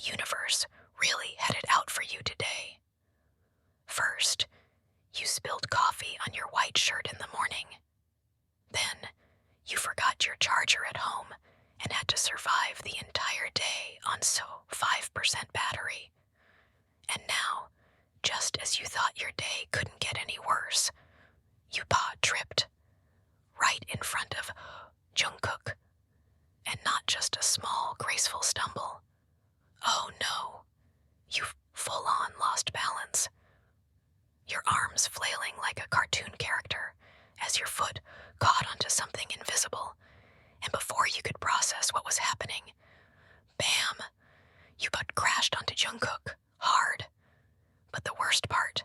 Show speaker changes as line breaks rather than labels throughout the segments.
universe really had it out for you today. First, you spilled coffee on your white shirt in the morning. Then, you forgot your charger at home and had to survive the entire day on 5% battery. And now, just as you thought your day couldn't get any worse, you tripped right in front of Jungkook. And not just a small, graceful stumble. Oh no, you full-on lost balance. Your arms flailing like a cartoon character as your foot caught onto something invisible, and before you could process what was happening, bam, you crashed onto Jungkook, hard. But the worst part,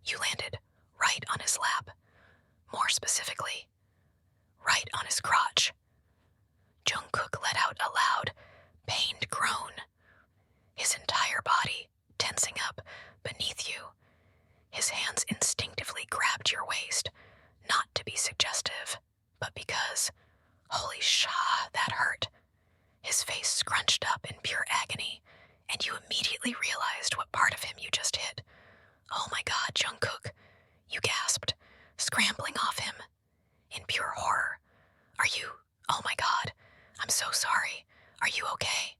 you landed right on his lap. More specifically, right on his crotch. Jungkook let out a loud, pained groan, his entire body tensing up beneath you. His hands instinctively grabbed your waist, not to be suggestive, but because, holy that hurt. His face scrunched up in pure agony, and you immediately realized what part of him you just hit. Oh my God, Jungkook, you gasped, scrambling off him. In pure horror. Oh my God, I'm so sorry. Are you okay?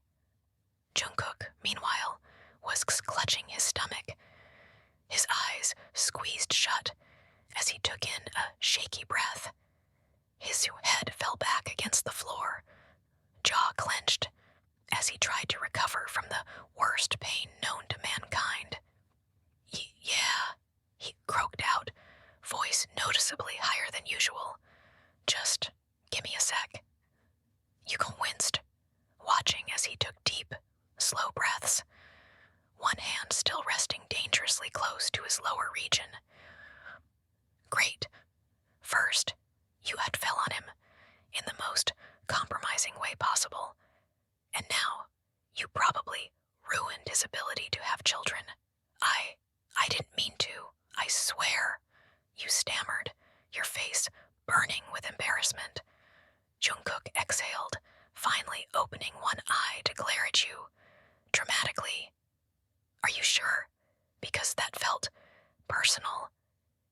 Jungkook, meanwhile, was clutching his stomach. His eyes squeezed shut as he took in a shaky breath. His head fell back against the floor, jaw clenched, as he tried to recover from the worst pain known to mankind. Yeah, he croaked out, voice noticeably higher than usual. Just give me a sec. Yuko winced, watching as he took deep, slow breaths, one hand still resting dangerously close to his lower region. Great. First, you had fell on him in the most compromising way possible, and now you probably ruined his ability to have children. I didn't mean to, I swear, you stammered, your face burning with embarrassment. Jungkook exhaled, finally opening one eye to glare at you, dramatically. Are you sure? Because that felt personal.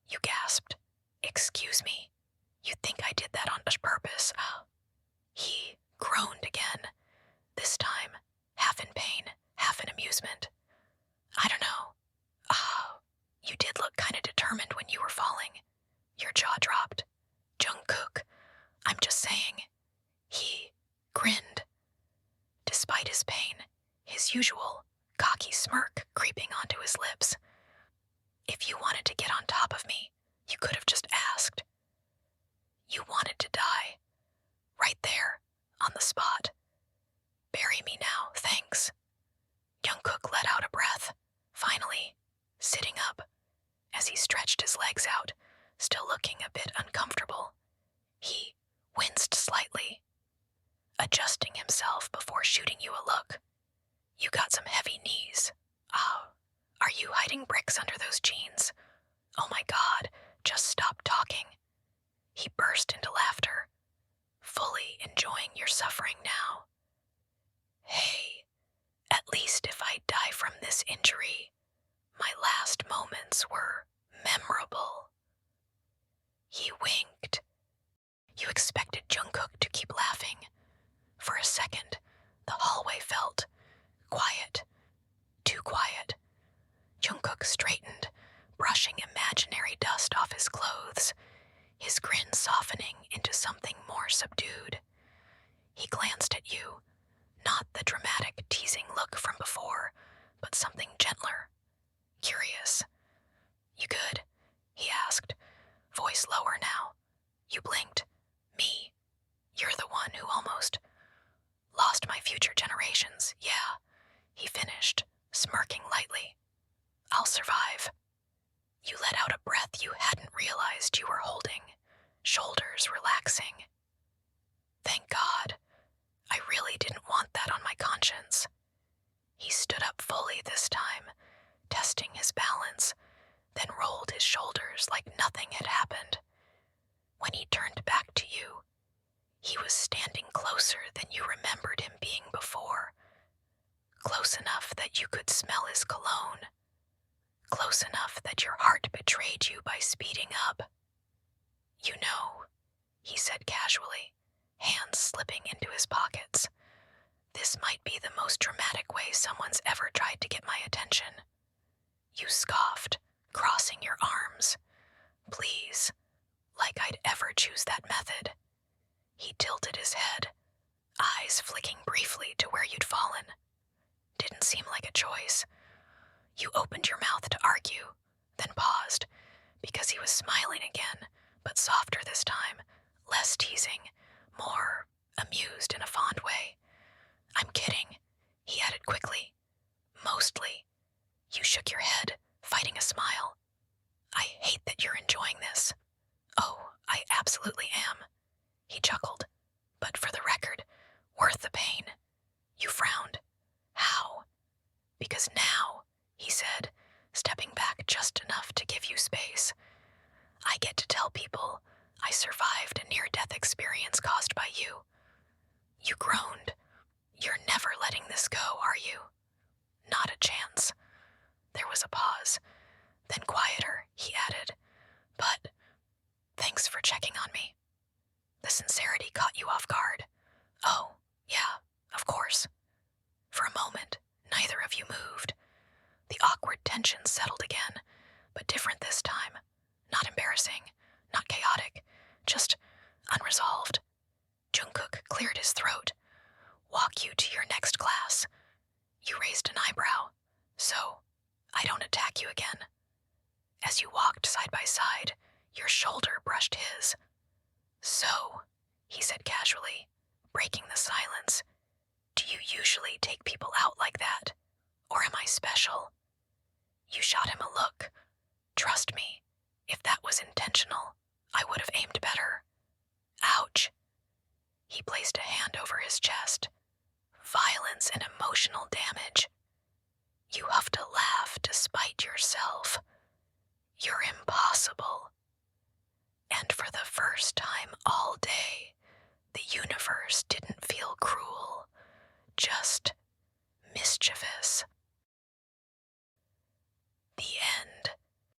You gasped. Excuse me. You think I did that on purpose? He groaned again, this time half in pain, half in amusement. I don't know. You did look kind of determined when you were falling. Your jaw dropped. Jungkook, I'm just saying. He grinned. Despite his pain, his usual cocky smirk creeping onto his lips. If you wanted to get on top of me, you could have just asked. You wanted to die. Right there, on the spot. Bury me now, thanks. Jungkook let out a breath, finally, sitting up, as he stretched his legs out, still looking a bit uncomfortable. He winced slightly, adjusting himself before shooting you a look. You got some heavy knees. Are you hiding bricks under those jeans? Oh my God, just stop talking. He burst into laughter, fully enjoying your suffering now. Hey, at least if I die from this injury, my last moments were memorable. He winked. You expected Jungkook to keep laughing. For a second, the hallway felt quiet. Too quiet. Jungkook straightened, brushing imaginary dust off his clothes, his grin softening into something more subdued. He glanced at you, not the dramatic, teasing look from before, but something gentler, curious. You good? He asked, voice lower now. You blinked. Me. You're the one who almost lost my future generations, yeah, he finished, smirking lightly. I'll survive. You let out a breath you hadn't realized you were holding, shoulders relaxing. Thank God. I really didn't want that on my conscience. He stood up fully this time, testing his balance, then rolled his shoulders like nothing had happened. When he turned back to you, he was standing closer than you remembered him being before, Close enough that you could smell his cologne. Close enough that your heart betrayed you by speeding up. You know, he said casually, hands slipping into his pockets. This might be the most dramatic way someone's ever tried to get my attention. You scoffed, crossing your arms. Please, like I'd ever choose that method. He tilted his head, eyes flicking briefly to where you'd fallen. Didn't seem like a choice. You opened your mouth to argue, then paused, because he was smiling again, but softer this time, less teasing, more amused in a fond way. I'm kidding, he added quickly. Mostly. You shook your head, fighting a smile. I hate that you're enjoying this. Oh, I absolutely am. He chuckled. But for the record, worth the pain. You frowned. How? Because now, he said, stepping back just enough to give you space, I get to tell people I survived a near-death experience caused by you. You groaned. You're never letting this go, are you? Not a chance. There was a pause. Then quieter, he added. But thanks for checking on me. The sincerity caught you off guard. Oh, yeah, of course. For a moment, neither of you moved. The awkward tension settled again, but different this time. Not embarrassing, not chaotic, just unresolved. Jungkook cleared his throat. Walk you to your next class. You raised an eyebrow. So, I don't attack you again. As you walked side by side, your shoulder brushed his. So, he said casually, breaking the silence, do you usually take people out like that? Or am I special? You shot him a look. Trust me, if that was intentional, I would have aimed better. Ouch. He placed a hand over his chest. Violence and emotional damage. You huffed a laugh despite yourself. You're impossible. And for the first time all day,